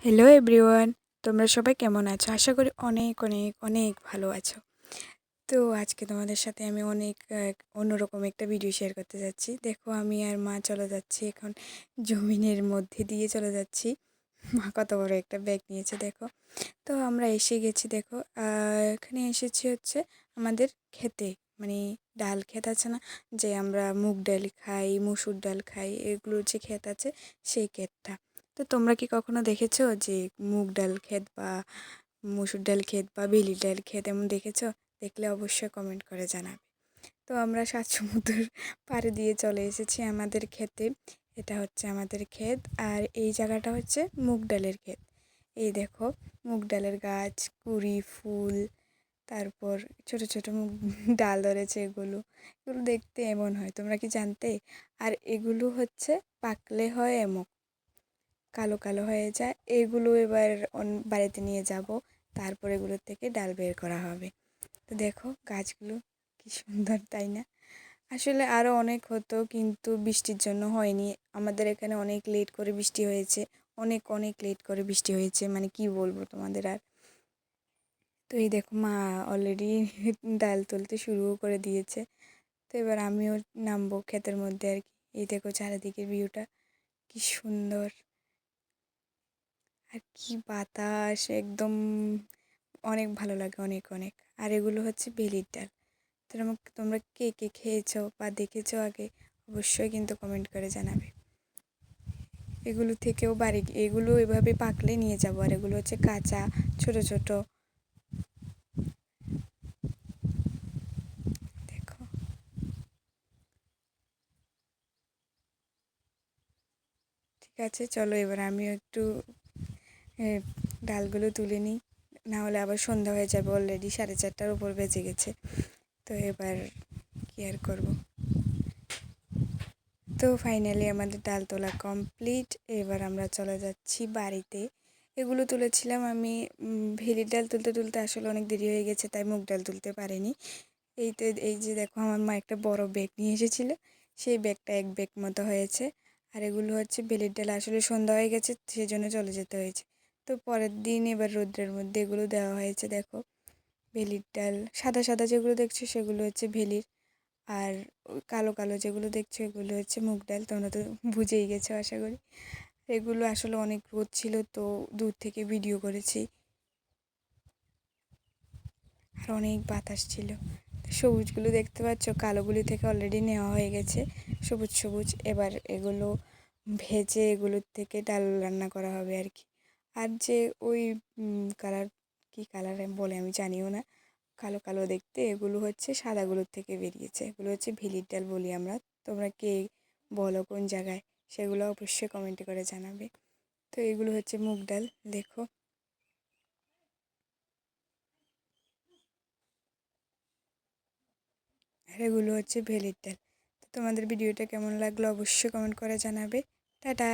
Hello everyone, তোমরা সবাই কেমন আছো? আশা করি অনেক অনেক অনেক ভালো আছো। তো আজকে তোমাদের সাথে আমি অনেক অন্যরকম একটা ভিডিও শেয়ার করতে যাচ্ছি। দেখো আমি আর মা চলে যাচ্ছি এখন জমিনের মধ্যে দিয়ে চলে যাচ্ছি। মা কত বড় একটা ব্যাগ নিয়েছে দেখো। তো আমরা এসে গেছি দেখো। এখানে এসেছি হচ্ছে আমাদের খেতে, মানে ডাল ক্ষেত আছে না, যে আমরা মুগ ডাল খাই, মসুর ডাল খাই, এগুলোর যে ক্ষেত আছে সেই ক্ষেতটা। তো তোমরা কি কখনো দেখেছো যে মুগ ডাল ক্ষেত বা মসুর ডাল ক্ষেত বা বিউলির ডাল ক্ষেত এমন দেখেছো? দেখলে অবশ্যই কমেন্ট করে জানাবে। তো আমরা সাত সমুদ্রের পাড়ে দিয়ে চলে এসেছি আমাদের ক্ষেতে। এটা হচ্ছে আমাদের ক্ষেত, আর এই জায়গাটা হচ্ছে মুগ ডালের ক্ষেত। এই দেখো মুগ ডালের গাছ, কুঁড়ি, ফুল, তারপর ছোট ছোট মুগ ডাল ধরেছে। এগুলো এগুলো দেখতে এমন হয়, তোমরা কি জানতে? আর এগুলো হচ্ছে পাকলে হয় এমন কালো কালো হয়ে যায়। এগুলো এবার বাড়িতে নিয়ে যাব, তারপর এগুলোর থেকে ডাল বের করা হবে। তো দেখো গাছগুলো কি সুন্দর, তাই না? আসলে আরও অনেক হতো কিন্তু বৃষ্টির জন্য হয়নি। আমাদের এখানে অনেক লেট করে বৃষ্টি হয়েছে, অনেক অনেক লেট করে বৃষ্টি হয়েছে, মানে কি বলবো তোমাদের আর। তো এই দেখো মা অলরেডি ডাল তুলতে শুরুও করে দিয়েছে। তো এবার আমিও নামবো ক্ষেতের মধ্যে আর কি। এই দেখো চারিদিকের ভিউটা কি সুন্দর, আর কি বাতাস একদম, অনেক ভালো লাগে, অনেক অনেক। আর এগুলো হচ্ছে বেলির ডাল। তোমরা কে কে খেয়েছো বা দেখেছো আগে, অবশ্যই কিন্তু কমেন্ট করে জানাবে। এগুলো থেকেও এগুলো এভাবে পাকলে নিয়ে যাবো। আর এগুলো হচ্ছে কাঁচা, ছোট ছোট। দেখো, ঠিক আছে, চলো এবার আমিও একটু ডালগুলো তুলে নিই, না হলে আবার সন্ধ্যা হয়ে যাবে। অলরেডি 4:30টার উপর বেজে গেছে। তো এবার কি আর করবো। তো ফাইনালি আমাদের ডাল তোলা কমপ্লিট। এবার আমরা চলে যাচ্ছি বাড়িতে। এগুলো তুলেছিলাম আমি ভেলির ডাল তুলতে তুলতে আসলে অনেক দেরি হয়ে গেছে, তাই মুগ ডাল তুলতে পারিনি। এই যে দেখো আমার মা একটা বড় ব্যাগ নিয়ে এসেছিলো, সেই ব্যাগটা এক ব্যাগ মতো হয়েছে। আর এগুলো হচ্ছে বেলির ডাল, আসলে সন্ধ্যা হয়ে গেছে সেই জন্য চলে যেতে হয়েছে। তো পরের দিন এবার রৌদ্রের মধ্যে এগুলো দেওয়া হয়েছে। দেখো ভেলির ডাল, সাদা সাদা যেগুলো দেখছো সেগুলো হচ্ছে ভেলির, আর কালো কালো যেগুলো দেখছো এগুলো হচ্ছে মুগ ডাল। তোমরা তো বুঝেই গেছো আশা করি। এগুলো আসলে অনেক রোদ ছিল, তো দূর থেকে ভিডিও করেছি, আর অনেক বাতাস ছিল। সবুজগুলো দেখতে পাচ্ছ, কালোগুলি থেকে অলরেডি নেওয়া হয়ে গেছে সবুজ সবুজ। এবার এগুলো ভেজে এগুলোর থেকে ডাল রান্না করা হবে আর কি। আর যে ওই কালার, কি কালার বলে আমি জানিও না, কালো কালো দেখতে, এগুলো হচ্ছে সাদাগুলোর থেকে বেরিয়েছে। এগুলো হচ্ছে ভেলির ডাল বলি আমরা। তোমরা কে বলো কোন জায়গায়, সেগুলো অবশ্যই কমেন্টে করে জানাবে। তো এগুলো হচ্ছে মুগ ডাল, দেখো। আর এগুলো হচ্ছে ভেলির ডাল। তো তোমাদের ভিডিওটা কেমন লাগলো অবশ্যই কমেন্ট করে জানাবে। টাটা।